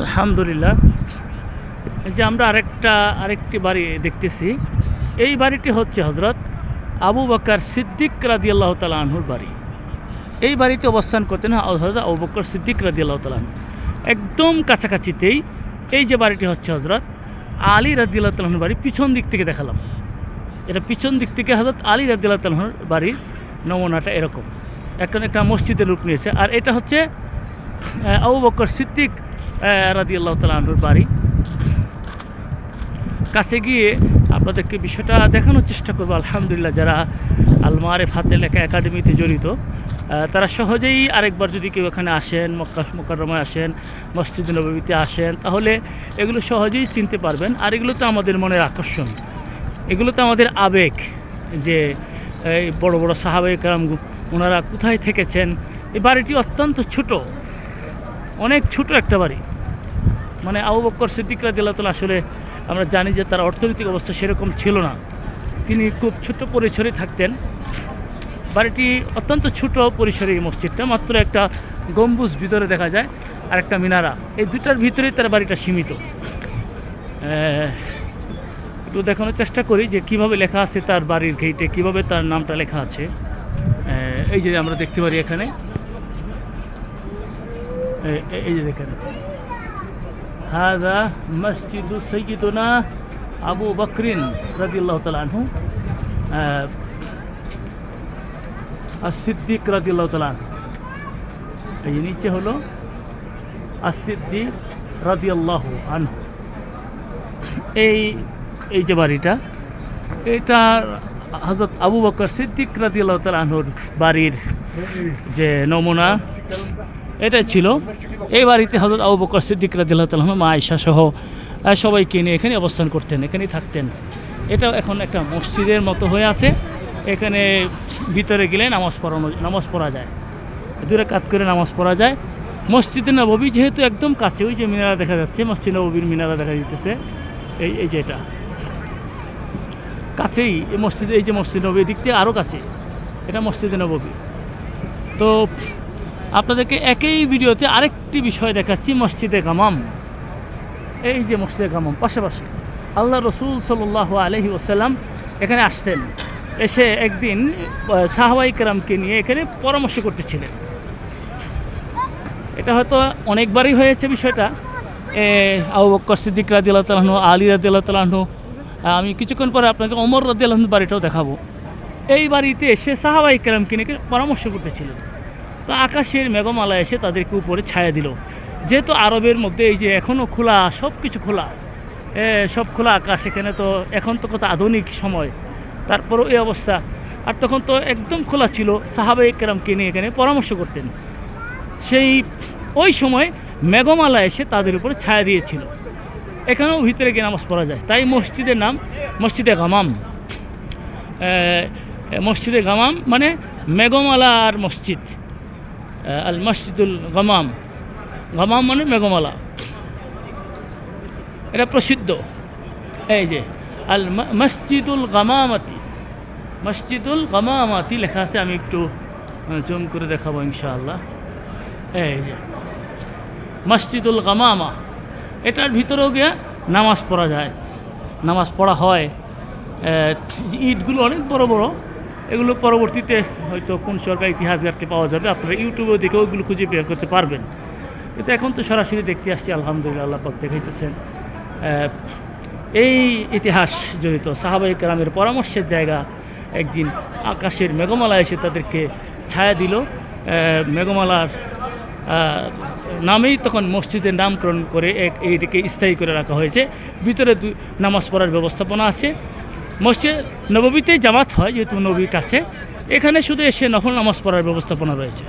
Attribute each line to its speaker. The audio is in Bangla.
Speaker 1: আলহামদুলিল্লাহ। যে আমরা আরেকটি বাড়ি দেখতেছি। এই বাড়িটি হচ্ছে হজরত আবু বকর সিদ্দিক রাদিয়াল্লাহু তাআলা আনহুর বাড়ি। এই বাড়িতে অবস্থান করতেন হজরত আবু বকর সিদ্দিক রাদিয়াল্লাহু তাআলা আনহু। একদম কাছাকাছিতেই এই যে বাড়িটি হচ্ছে হজরত আলী রাদিয়াল্লাহু তাআলা আনহুর বাড়ি। পিছন দিক থেকে দেখালাম, এটা পিছন দিক থেকে হজরত আলী রাদিয়াল্লাহু তাআলা আনহুর বাড়ির নমুনাটা এরকম এখন একটা মসজিদের রূপ নিয়েছে। আর এটা হচ্ছে আবু বকর সিদ্দিক রাদিয়াল্লাহু তাআলা আনহুর বাড়ি। কাছে গিয়ে আপনাদেরকে বিষয়টা দেখানোর চেষ্টা করবো। আলহামদুলিল্লাহ, যারা আল মারিফাতে লেখা একাডেমিতে জড়িত তারা সহজেই আরেকবার যদি কেউ এখানে আসেন, মক্কা মুকাররমায় আসেন, মসজিদ নববীতে আসেন, তাহলে এগুলো সহজেই চিনতে পারবেন। আর এগুলো তো আমাদের মনের আকর্ষণ, এগুলো তো আমাদের আবেগ, যে এই বড় বড় সাহাবায়ে কেরাম ওনারা কোথায় থেকেছেন। এই বাড়িটি অত্যন্ত ছোট, অনেক ছোট একটা বাড়ি। মানে আবু বকর সিদ্দিক রাদিয়াল্লাহু তাআলা আসলে আমরা জানি যে তার অর্থনৈতিক অবস্থা সেরকম ছিল না, তিনি খুব ছোট পরিসরে থাকতেন। বাড়িটি অত্যন্ত ছোট পরিসরে, এই মসজিদটা মাত্র একটা গম্বুজ ভিতরে দেখা যায় আর একটা মিনারা, এই দুটার ভিতরেই তার বাড়িটা সীমিত। একটু দেখানোর চেষ্টা করি যে কিভাবে লেখা আছে তার বাড়ির গেটে, কিভাবে তার নামটা লেখা আছে। এই যে আমরা দেখতে পারি এখানে, এই যে দেখেন, হাযা মসজিদু সাইয়্যিদুনা আবু বকরিন রাদিয়াল্লাহু তাআলা আনহু as-সিদ্দিক রাদিয়াল্লাহু তাআলা আনহু। এই নিচে হলো as-সিদ্দিক রাদিয়াল্লাহু আনহু। এই যে বাড়িটা, এটা হযরত আবু বকর সিদ্দিক রাদিয়াল্লাহু তাআলা আনহুর বাড়ির যে নমুনা এটা ছিল। এই বাড়িতে হযরত আবু বকর সিদ্দিক রাদিয়াল্লাহু তাআলা মা আয়েশা সহ সবাইকে নিয়ে এখানে অবস্থান করতেন, এখানেই থাকতেন। এটাও এখন একটা মসজিদের মতো হয়ে আছে। এখানে ভিতরে গেলে নামাজ পড়া যায়, দু রাকাত করে নামাজ পড়া যায়। মসজিদে নববী যেহেতু একদম কাছে, ওই যে মিনারা দেখা যাচ্ছে, মসজিদ নববীর মিনারা দেখা যেতেছে, এই যে এটা কাছেই এই মসজিদ, এই যে মসজিদ নববী দিক থেকে আরও কাছে, এটা মসজিদে নববী। তো আপনাদেরকে একই ভিডিওতে আরেকটি বিষয় দেখাচ্ছি, মসজিদে গামাম। এই যে মসজিদে গামাম পাশাপাশি আল্লাহ রসুল সাল্লাল্লাহু আলাইহি ওয়াসাল্লাম এখানে আসতেন, এসে একদিন সাহাবায়ে কেরামকে নিয়ে এখানে পরামর্শ করতেছিলেন। এটা হয়তো অনেকবারই হয়েছে বিষয়টা। আবু বকর সিদ্দিক রাদিয়াল্লাহু তাআলা আনহু, আলী রাদিয়াল্লাহু তাআলা আনহু, আমি কিছুক্ষণ পরে আপনাকে ওমর রাদিয়াল্লাহু আনহুর বাড়িটাও দেখাবো। এই বাড়িতে এসে সাহাবায়ে কেরামকে নিয়ে পরামর্শ করতেছিলেন। তো আকাশের মেঘমালা এসে তাদেরকে উপরে ছায়া দিল। যেহেতু আরবের মধ্যে এই যে এখনও খোলা, সব কিছু খোলা, সব খোলা আকাশ, এখানে তো এখন তো কত আধুনিক সময়, তারপরও এই অবস্থা। আর তখন তো একদম খোলা ছিল, সাহাবায়ে কেরামকে নিয়ে এখানে পরামর্শ করতেন। ওই সময় মেঘমালা এসে তাদের উপরে ছায়া দিয়েছিল। এখানেও ভিতরে গিয়ে নামাজ পড়া যায়, তাই মসজিদের নাম মসজিদে গামাম। মসজিদে গামাম মানে মেঘমালার মসজিদ, আল মসজিদুল গামাম। গামাম মানে মেঘমালা, এটা প্রসিদ্ধ। এই যে আল মসজিদুল গামামাতি, মসজিদুল গামামাতি লেখা আছে, আমি একটু জুম করে দেখাবো ইনশাআল্লাহ। এই যে মসজিদুল গামামা, এটার ভিতরেও গিয়ে নামাজ পড়া যায়, নামাজ পড়া হয়। ঈদগুলো অনেক বড় বড়, এগুলো পরবর্তীতে হয়তো কোন সরকার ইতিহাস ঘাটতে পাওয়া যাবে, আপনারা ইউটিউবেও দেখে ওইগুলো খুঁজে বের করতে পারবেন। কিন্তু এখন তো সরাসরি দেখতে আসছি, আলহামদুলিল্লাহ, আল্লাহ পাক দেখাইতেছেন। এই ইতিহাস জড়িত সাহাবায়ে কেরামের পরামর্শের জায়গা। একদিন আকাশের মেঘমালা এসে তাদেরকে ছায়া দিল। মেঘমালার নামেই তখন মসজিদের নামকরণ করে এইটিকে স্থায়ী করে রাখা হয়েছে। ভিতরে নামাজ পড়ার ব্যবস্থাপনা আছে। মসজিদ নববীতেই জামাত হয়, যেহেতু নবীর কাছে, এখানে শুধু এসে নফল নামাজ পড়ার ব্যবস্থাপনা রয়েছে।